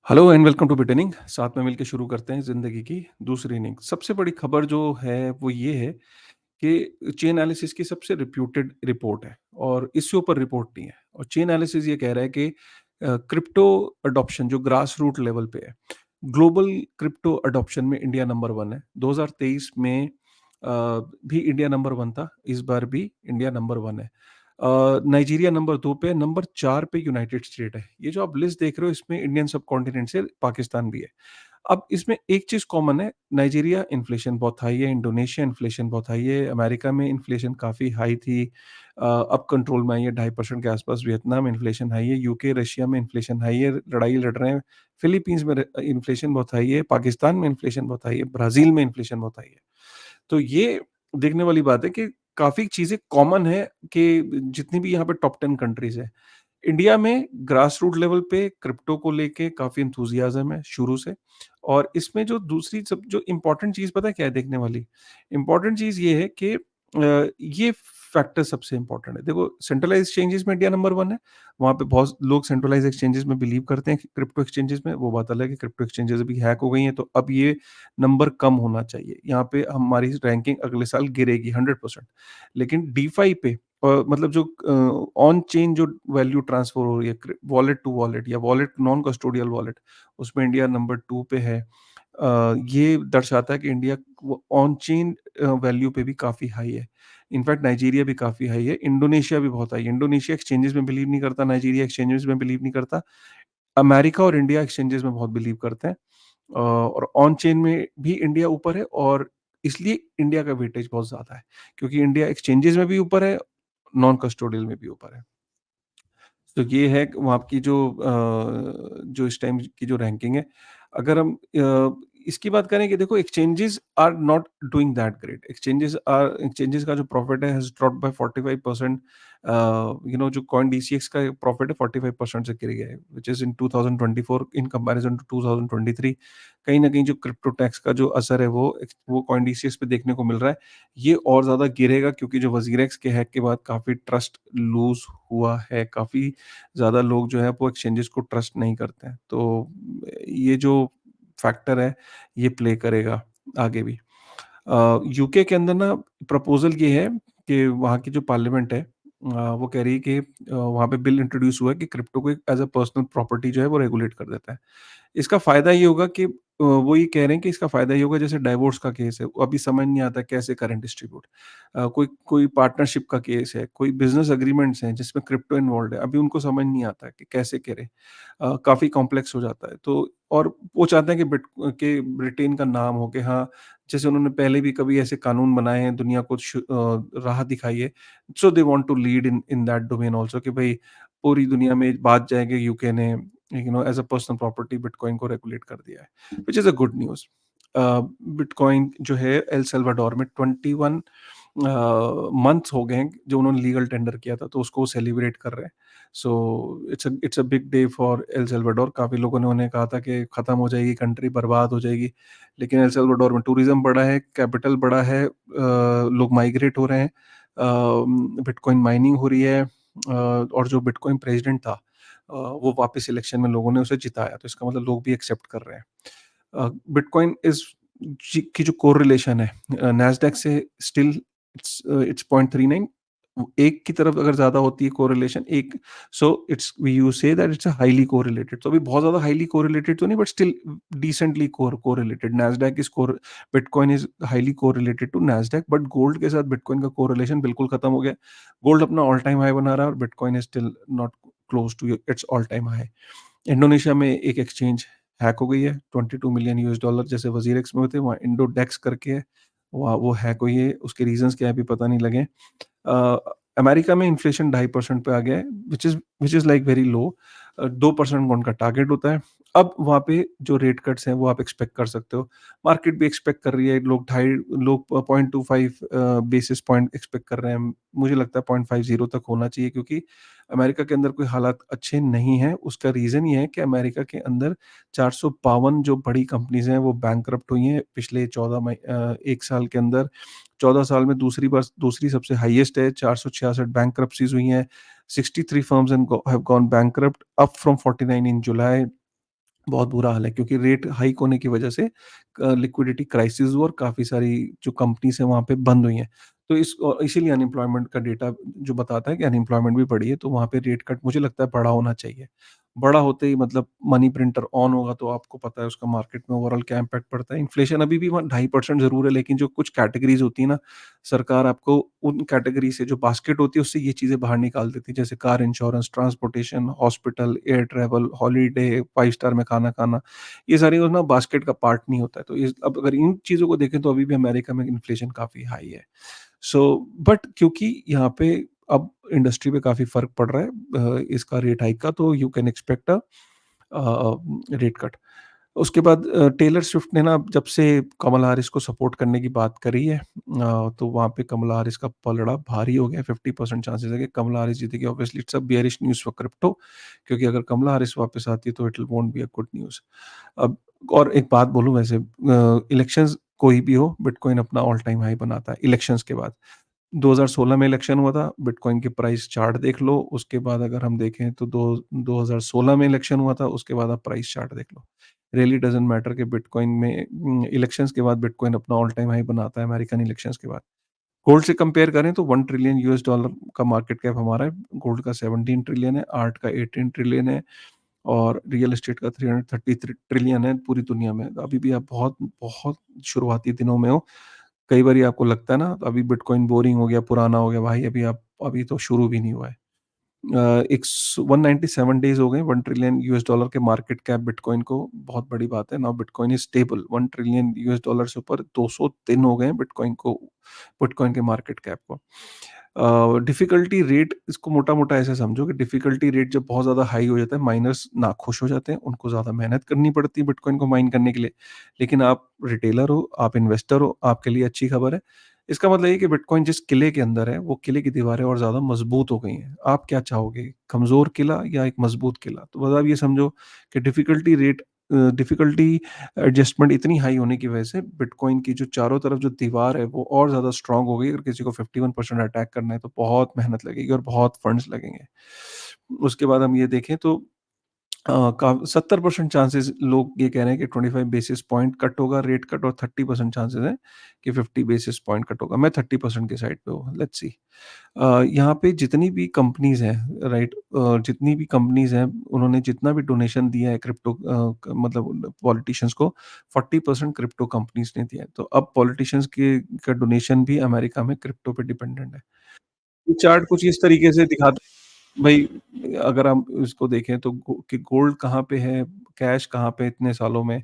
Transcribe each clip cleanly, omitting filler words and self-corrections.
Hello and welcome to बिटनिंग। साथ में मिलके शुरू करते हैं ज़िंदगी की दूसरी इनिंग। सबसे बड़ी खबर जो है वो ये है कि चेन एनालिसिस की सबसे रिप्यूटेड रिपोर्ट है और इससे ऊपर रिपोर्ट नहीं है। और चेन एनालिसिस ये कह रहा है कि क्रिप्टो अडॉप्शन जो ग्रास रूट लेवल पे है, ग्लोबल क्रिप्टो अडॉप्शन में इंडिया नंबर 1 है। 2023 में भी इंडिया नंबर 1 था, इस बार भी इंडिया नंबर 1 है। नाइजीरिया नंबर 2 पे, नंबर 4 पे यूनाइटेड स्टेट है। ये जो आप लिस्ट देख रहे हो इसमें इंडियन सबकॉन्टिनेंट से पाकिस्तान भी है। अब इसमें एक चीज़ कॉमन है, नाइजीरिया इन्फ्लेशन बहुत हाई है, इंडोनेशिया इन्फ्लेशन बहुत हाई है, अमेरिका में इन्फ्लेशन काफ़ी हाई थी, अब कंट्रोल में आई है 2.5% के आसपास, वियतनाम इन्फ्लेशन हाई है, यूके, रशिया में इन्फ्लेशन हाई है, लड़ाई लड़ रहे हैं, फिलीपींस में इन्फ्लेशन बहुत हाई है, पाकिस्तान में इन्फ्लेशन बहुत हाई है, ब्राज़ील में इन्फ्लेशन बहुत हाई है। तो ये देखने वाली बात है कि काफ़ी चीज़ें कॉमन है कि जितनी भी यहाँ पे टॉप 10 कंट्रीज़ हैं, इंडिया में ग्रास रूट लेवल पे क्रिप्टो को लेके काफ़ी एंथुसियाज़्म है शुरू से। और इसमें जो दूसरी सब जो इम्पोर्टेंट चीज़ पता है क्या है देखने वाली? इम्पोर्टेंट चीज़ ये है कि ये फैक्टर सबसे इम्पोर्टेंट है। देखो, सेंट्रलाइज़्ड एक्सचेंजेस में इंडिया नंबर 1 है। वहाँ पे बहुत लोग सेंट्रलाइज़्ड एक्सचेंजेस में बिलीव करते हैं कि क्रिप्टो एक्सचेंजेस में, वो बात अलग है, क्रिप्टो एक्सचेंजेस अभी हैक हो गई हैं, तो अब ये नंबर कम होना चाहिए। यहाँ पे हमारी रैंकिंग अगले साल गिरेगी 100%। लेकिन डीफाई पे मतलब जो ऑन चेन जो वैल्यू ट्रांसफर हो रही है, वॉलेट टू वॉलेट या वॉलेट नॉन कस्टोडियल वॉलेट, उसमें इंडिया नंबर 2 पे है। ये दर्शाता है कि इंडिया वो ऑन चेन वैल्यू पे भी काफ़ी हाई है। इनफैक्ट नाइजीरिया भी काफ़ी हाई है, इंडोनेशिया भी बहुत हाई है। इंडोनेशिया एक्सचेंजेस में बिलीव नहीं करता, नाइजीरिया एक्सचेंजेस में बिलीव नहीं करता। अमेरिका और इंडिया एक्सचेंजेस में बहुत बिलीव करते हैं। और ऑन चेन में भी इंडिया ऊपर है और इसलिए इंडिया का वेटेज बहुत ज़्यादा है, क्योंकि इंडिया एक्सचेंजेस में भी ऊपर है, नॉन कस्टोडियल में भी ऊपर है। तो ये है कि वहाँ की जो इस टाइम की जो रैंकिंग है। अगर हम इसकी बात करें कि देखो, exchanges are not doing that great. Exchanges का जो प्रॉफिट है हैज़ ड्रॉप्ड बाय 45%। जो कॉइन डीसीएक्स का प्रॉफिट है 45% से गिर गया है, which is in 2024 in comparison to 2023। कहीं न कहीं जो क्रिप्टो टैक्स का जो असर है वो कॉइन डीसीएक्स पे देखने को मिल रहा है। ये और ज़्यादा गिरेगा क्योंकि जो वज़ीरेक्स के हैक के बाद काफ़ी ट्रस्ट लूज़ हुआ है, काफ़ी ज़्यादा लोग जो है वो एक्सचेंजेस को ट्रस्ट नहीं करते हैं। तो ये जो फैक्टर है, ये प्ले करेगा आगे भी। यूके के अंदर ना प्रपोज़ल ये है कि वहाँ की जो पार्लियामेंट है, वो कह रही है कि वहाँ पे बिल इंट्रोड्यूस हुआ है कि क्रिप्टो को एक एज़ अ पर्सनल प्रॉपर्टी जो है वो रेगुलेट कर देता है। इसका फ़ायदा ये होगा कि वो ये कह रहे हैं कि इसका फ़ायदा ये होगा, जैसे डाइवोर्स का केस है, अभी समझ नहीं आता कैसे करें डिस्ट्रीब्यूट। कोई कोई पार्टनरशिप का केस है, कोई बिज़नेस एग्रीमेंट्स हैं जिसमें क्रिप्टो इन्वॉल्व्ड है, अभी उनको समझ नहीं आता कि कैसे करें। काफ़ी कॉम्प्लेक्स हो जाता है। तो और वो चाहते हैं कि ब्रिटेन का नाम हो कि हाँ, जैसे उन्होंने पहले भी कभी ऐसे कानून बनाए हैं, दुनिया को राह दिखाई है। So they want to lead in in that domain also कि भई पूरी दुनिया में बात जाए कि यूके ने as a personal property bitcoin को रेगुलेट कर दिया है, which is a good news. Bitcoin जो है एल साल्वाडोर में 21 मंथ्स हो गए हैं जो उन्होंने लीगल टेंडर किया था, तो उसको सेलिब्रेट कर रहे हैं। So it's a big day for El Salvador. काफ़ी लोगों ने उन्हें कहा था कि खत्म हो जाएगी कंट्री, बर्बाद हो जाएगी, लेकिन एल साल्वाडोर में टूरिज़्म बढ़ा है, कैपिटल बढ़ा है, लोग माइग्रेट हो रहे हैं, बिटकॉइन माइनिंग हो रही है, और जो बिटकॉइन प्रेज़िडेंट था, वो वापस इलेक्शन में लोगों ने उसे जिताया, तो इसका मतलब लोग भी एक्सेप्ट कर रहे हैं। बिटकॉइन इज़ जी की जो कोरिलेशन है नैस्डैक से, स्टिल इट्स 0.39। एक की तरफ अगर ज़्यादा होती है कोरिलेशन, एक, so it's we you see that it's a highly correlated. तो अभी बहुत ज़्यादा हाइली कोरिलेटेड तो नहीं, but still decently correlated. Nasdaq is core bitcoin is highly correlated to Nasdaq, but gold के साथ बिटकॉइन का कोरिलेशन बिल्कुल खत्म हो गया। गोल्ड अपना ऑल टाइम हाई बना रहा है और bitcoin is still not close to its all time high. Indonesia में एक एक्सचेंज हैक हो गई है, 22 मिलियन यूएस डॉलर जैसे वज़ीरेक्स में होते हैं, वहाँ इंडोडेक्स करके है, वहाँ वो हैक हुई है, उसके रीज़न्स क्या है अभी पता नहीं लगे। अ, अमेरिका में इन्फ्लेशन 2.5% पे आ गया है, which is like very low. 2% का उनका टारगेट होता है। अब वहाँ पे जो रेट कट्स हैं वो आप एक्सपेक्ट कर सकते हो। मार्केट भी एक्सपेक्ट कर रही है, लोग 0.25 बेसिस पॉइंट एक्सपेक्ट कर रहे हैं। मुझे लगता है 0.50 तक होना चाहिए, क्योंकि अमेरिका के अंदर कोई हालात अच्छे नहीं हैं। उसका रीज़न ये है कि अमेरिका के अंदर 452 जो बड़ी कंपनीज़ हैं वो बैंकरप्ट हुई हैं पिछले 1 साल के अंदर। 14 साल में दूसरी सबसे हाईएस्ट है, 466 बैंकरप्सीज़ हुई हैं। 63 firms have gone bankrupt up from 49 इन जुलाई। बहुत बुरा हाल है क्योंकि रेट हाइक होने की वजह से लिक्विडिटी क्राइसिस हुआ और काफ़ी सारी जो कंपनीज़ हैं वहाँ पे बंद हुई हैं। तो इसीलिए अनएम्प्लॉयमेंट का डेटा जो बताता है कि अनएम्प्लॉयमेंट भी बढ़ी है, तो वहाँ पे रेट कट मुझे लगता है बड़ा होना चाहिए। बड़ा होते ही मतलब मनी प्रिंटर ऑन होगा तो आपको पता है उसका मार्केट में ओवरऑल क्या इम्पैक्ट पड़ता है। इन्फ्लेशन अभी भी वहाँ 2.5% ज़रूर है, लेकिन जो कुछ कैटेगरीज़ होती है ना, सरकार आपको उन कैटेगरी से जो बास्केट होती है उससे ये चीज़ें बाहर निकाल देती है। जैसे car insurance, transportation, hospital, air travel, holiday, 5 star में खाना खाना, ये सारी वो ना बास्केट का पार्ट नहीं होता है। तो इस अब अगर इन चीज़ों को देखें तो अभी भी अमेरिका में इन्फ्लेशन काफ़ी हाई है। सो बट क्योंकि यहाँ पे अब इंडस्ट्री पे काफ़ी फ़र्क पड़ रहा है इसका रेट हाइक का, तो you can expect rate cut. उसके बाद टेलर स्विफ्ट ने ना जब से कमला हैरिस को सपोर्ट करने की बात करी है, तो वहाँ पे कमला हैरिस का पलड़ा भारी हो गया। 50% चांसेस है कि कमला हैरिस जीतेगी। Obviously it's a bearish news for crypto, क्योंकि अगर कमला हैरिस वापस आती है तो it won't be a good news. अब और एक बात बोलूँ वैसे, इलेक्शंस कोई भी हो, बिटकॉइन अपना ऑल टाइम हाई बनाता है इलेक्शंस के बाद। 2016 में इलेक्शन हुआ था, बिटकॉइन की प्राइस चार्ट देख लो, उसके बाद अगर हम देखें तो 2016 में इलेक्शन हुआ था, उसके बाद आप प्राइस चार्ट देख लो। रियली डज़न्ट मैटर कि बिटकॉइन में इलेक्शंस के बाद बिटकॉइन अपना ऑल टाइम हाई बनाता है अमेरिकन इलेक्शंस के बाद। गोल्ड से कंपेयर करें तो 1 ट्रिलियन यूएस डॉलर का मार्केट कैप हमारा है, गोल्ड का 17 ट्रिलियन है, आर्ट का 18 ट्रिलियन है और रियल एस्टेट का 333 ट्रिलियन है पूरी दुनिया में। अभी भी आप बहुत, बहुत शुरुआती दिनों में हो। कई बारी आपको लगता है ना अभी बिटकॉइन बोरिंग हो गया, पुराना हो गया, भाई अभी तो शुरू भी नहीं हुआ है। 197 डेज़ हो गए 1 ट्रिलियन यूएस डॉलर के मार्केट कैप बिटकॉइन को, बहुत बड़ी बात है। Now bitcoin is stable, 1 trillion US dollar से ऊपर 200 दिन हो गए हैं बिटकॉइन के मार्केट कैप को। डिफ़िकल्टी रेट इसको मोटा-मोटा ऐसे समझो कि डिफ़िकल्टी रेट जब बहुत ज़्यादा हाई हो जाता है, माइनर्स नाखुश हो जाते हैं, उनको ज़्यादा मेहनत करनी पड़ती है बिटकॉइन को माइन करने के लिए। लेकिन आप रिटेलर हो, आप इन्वेस्टर हो, आपके लिए अच्छी खबर है। इसका मतलब ये है कि बिटकॉइन जिस किले के अंदर है, वो किले की दीवारें और ज़्यादा मज़बूत हो गई हैं। आप क्या चाहोगे, कमज़ोर किला या एक मज़बूत किला? तो बस आप ये समझो कि डिफ़िकल्टी एडजस्टमेंट इतनी हाई होने की वजह से बिटकॉइन की जो चारों तरफ जो दीवार है, वो और ज़्यादा स्ट्रॉन्ग हो गई। अगर किसी को 51% अटैक करना है, तो बहुत मेहनत लगेगी और बहुत फंड्स लगेंगे। उसके बाद हम ये देखें तो का 70% चांसेस लोग ये कह रहे हैं कि 25 बेसिस पॉइंट कट होगा रेट कट, और 30% चांसेस है कि 50 बेसिस पॉइंट कट होगा। मैं 30% की साइड पे हूँ, लेट्स सी। यहाँ पे जितनी भी कंपनीज़ हैं, राइट, जितनी भी कंपनीज़ हैं, उन्होंने जितना भी डोनेशन दिया है क्रिप्टो मतलब पॉलिटिशियंस को, 40% क्रिप्टो कंपनीज़ ने दिया है। तो अब पॉलिटिशियंस के का डोनेशन भी अमेरिका में क्रिप्टो पे डिपेंडेंट है। ये चार्ट कुछ इस तरीके से दिखाता है भई, अगर हम इसको देखें तो कि गोल्ड कहाँ पे है, कैश कहाँ पे है इतने सालों में,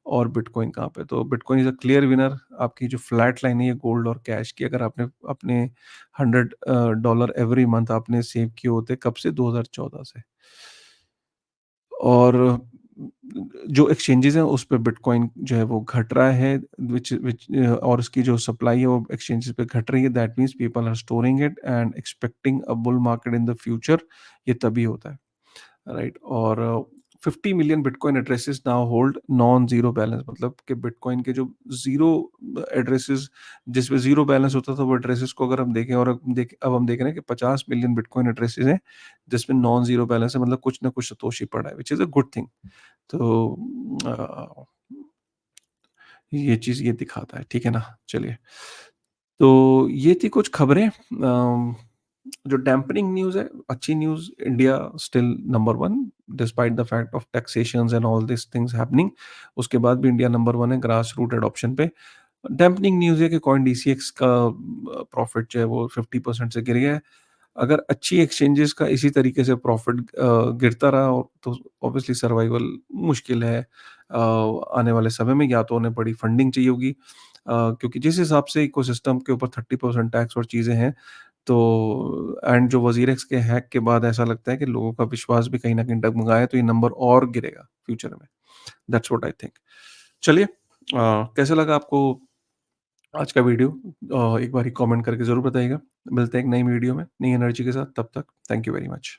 और बिटकॉइन कहाँ पे है। तो bitcoin is a clear winner. आपकी जो फ्लैट लाइन है ये गोल्ड और कैश की, अगर आपने अपने 100 डॉलर एवरी मंथ आपने सेव किए होते कब से, 2014 से। और जो एक्सचेंजेज़ हैं उस पे बिटकॉइन जो है वो घट रहा है, और उसकी जो सप्लाई है वो एक्सचेंजेस पे घट रही है। That means people are storing it and expecting a bull market in the future. ये तभी होता है, राइट। और 50 million bitcoin addresses now hold non zero balance, मतलब कि बिटकॉइन के जो ज़ीरो एड्रेसेस, जिसमें ज़ीरो बैलेंस होता था, वो एड्रेसेस को अगर हम देखें, और अब हम देख रहे हैं कि 50 मिलियन बिटकॉइन एड्रेसेस हैं जिसमें नॉन ज़ीरो बैलेंस है, मतलब कुछ ना कुछ सतोषी पड़ा है, which is a good thing. तो अ, ये चीज़ ये दिखाता है, ठीक है ना? चलिए, तो ये थी कुछ खबरें। जो डैम्पनिंग न्यूज़ है, अच्छी news, India still number 1 despite the fact of taxations and all this things happening. उसके बाद भी इंडिया नंबर 1 है ग्रास रूट एडॉप्शन पे। डैम्पनिंग न्यूज़ है कि कॉइन डीसीएक्स का प्रॉफिट जो है वो 50% से गिर गया है। अगर अच्छी एक्सचेंजेस का इसी तरीके से प्रॉफिट गिरता रहा तो ऑब्वियसली सर्वाइवल मुश्किल है आने वाले समय में, या तो उन्हें बड़ी फंडिंग चाहिए होगी, क्योंकि जिस हिसाब से इकोसिस्टम के ऊपर 30% टैक्स और चीज़ें हैं, तो एंड जो वज़ीर एक्स के हैक के बाद ऐसा लगता है कि लोगों का विश्वास भी कहीं न कहीं डगमगाया है, तो ये नंबर और गिरेगा फ्यूचर में। That's what I think. चलिए, कैसा लगा आपको आज का वीडियो? एक बारी कमेंट करके ज़रूर बताइएगा। मिलते हैं एक नई वीडियो में, नई एनर्जी के साथ। तब तक थैंक यू वेरी मच।